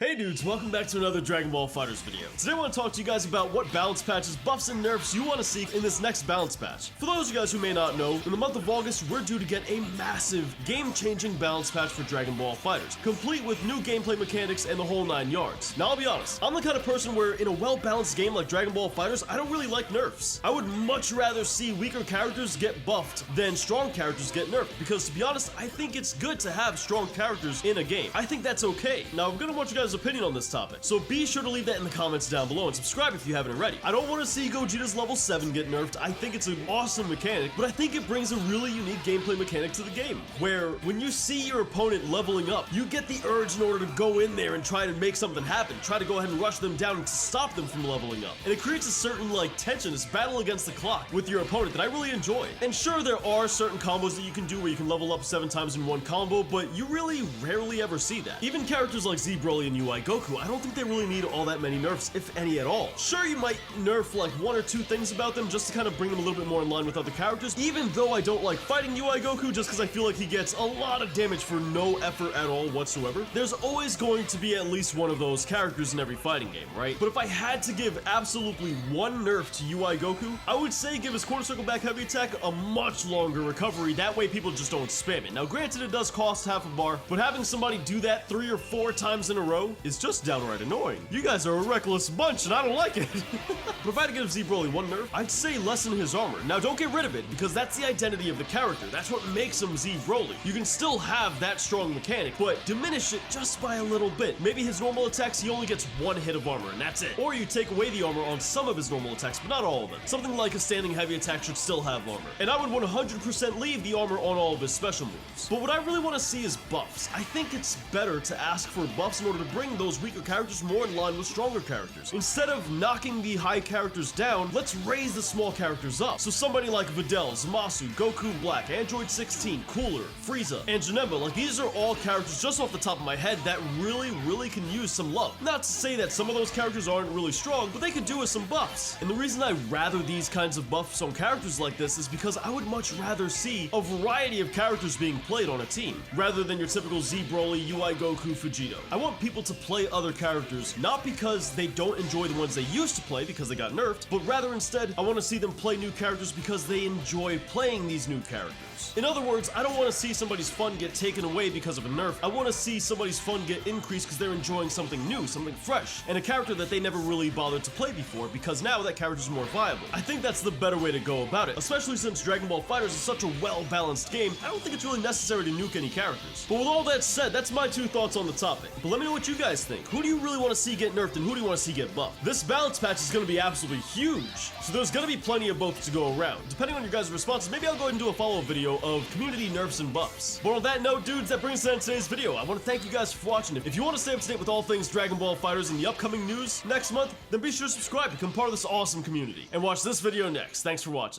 Hey dudes, welcome back to another Dragonball FighterZ video. Today I want to talk to you guys about what balance patches, buffs, and nerfs you want to see in this next balance patch. For those of you guys who may not know, in the month of August, we're due to get a massive, game-changing balance patch for Dragonball FighterZ, complete with new gameplay mechanics and the whole 9 yards. Now I'll be honest, I'm the kind of person where in a well-balanced game like Dragonball FighterZ, I don't really like nerfs. I would much rather see weaker characters get buffed than strong characters get nerfed, because to be honest, I think it's good to have strong characters in a game. I think that's okay. Now I'm gonna want you guys' opinion on this topic, so be sure to leave that in the comments down below and subscribe if you haven't already. I don't want to see Gogeta's level 7 get nerfed. I think it's an awesome mechanic, but I think it brings a really unique gameplay mechanic to the game, where when you see your opponent leveling up, you get the urge in order to go in there and try to make something happen, try to go ahead and rush them down to stop them from leveling up. And it creates a certain tension, this battle against the clock with your opponent that I really enjoy. And sure, there are certain combos that you can do where you can level up 7 times in one combo, but you really rarely ever see that. Even characters like Z Broly and UI Goku, I don't think they really need all that many nerfs, if any at all. Sure, you might nerf like 1 or 2 things about them just to kind of bring them a little bit more in line with other characters, even though I don't like fighting UI Goku just because I feel like he gets a lot of damage for no effort at all whatsoever. There's always going to be at least one of those characters in every fighting game, right? But if I had to give absolutely one nerf to UI Goku, I would say give his quarter circle back heavy attack a much longer recovery. That way people just don't spam it. Now granted, it does cost half a bar, but having somebody do that 3 or 4 times in a row is just downright annoying. You guys are a reckless bunch and I don't like it. But if I had to give Z Broly one nerf, I'd say lessen his armor. Now don't get rid of it, because that's the identity of the character. That's what makes him Z Broly. You can still have that strong mechanic, but diminish it just by a little bit. Maybe his normal attacks, he only gets 1 hit of armor and that's it. Or you take away the armor on some of his normal attacks, but not all of them. Something like a standing heavy attack should still have armor. And I would 100% leave the armor on all of his special moves. But what I really want to see is buffs. I think it's better to ask for buffs in order to bring those weaker characters more in line with stronger characters. Instead of knocking the high characters down, let's raise the small characters up. So somebody like Videl, Zamasu, Goku Black, Android 16, Cooler, Frieza, and Janemba, like these are all characters just off the top of my head that really can use some love. Not to say that some of those characters aren't really strong, but they could do with some buffs. And the reason I rather these kinds of buffs on characters like this is because I would much rather see a variety of characters being played on a team, rather than your typical Z Broly, UI Goku, Vegito. I want people to play other characters, not because they don't enjoy the ones they used to play because they got nerfed, but rather instead, I want to see them play new characters because they enjoy playing these new characters. In other words, I don't want to see somebody's fun get taken away because of a nerf. I want to see somebody's fun get increased because they're enjoying something new, something fresh, and a character that they never really bothered to play before, because now that character's more viable. I think that's the better way to go about it, especially since Dragonball FighterZ is such a well-balanced game. I don't think it's really necessary to nuke any characters. But with all that said, that's my 2 thoughts on the topic. But let me know what you guys think. Who do you really want to see get nerfed and who do you want to see get buffed? This balance patch is going to be absolutely huge, so there's going to be plenty of both to go around. Depending on your guys' responses, maybe I'll go ahead and do a follow-up video of community nerfs and buffs. But on that note, dudes, that brings us to the end of today's video. I want to thank you guys for watching. If you want to stay up to date with all things Dragonball FighterZ and the upcoming news next month, then be sure to subscribe, become part of this awesome community, and watch this video next. Thanks for watching.